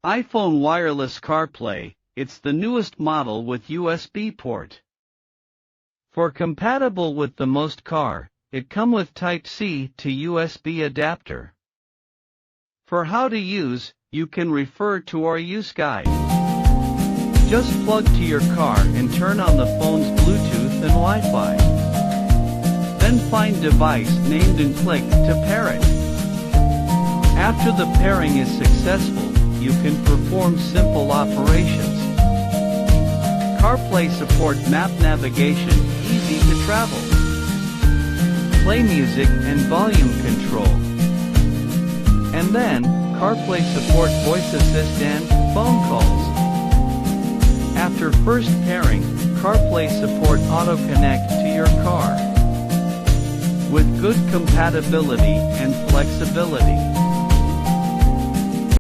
iPhone Wireless CarPlay, it's the newest model with USB port. For compatible with the most car, it come with Type-C to USB adapter. For how to use, you can refer to our use guide. Just plug to your car and turn on the phone's Bluetooth and Wi-Fi. Then find device named and click to pair it. After the pairing is successful, you can perform simple operations. CarPlay support map navigation, easy to travel. Play music and volume control. And then, CarPlay support voice assist and phone calls. After first pairing, CarPlay support auto connect to your car. With good compatibility and flexibility.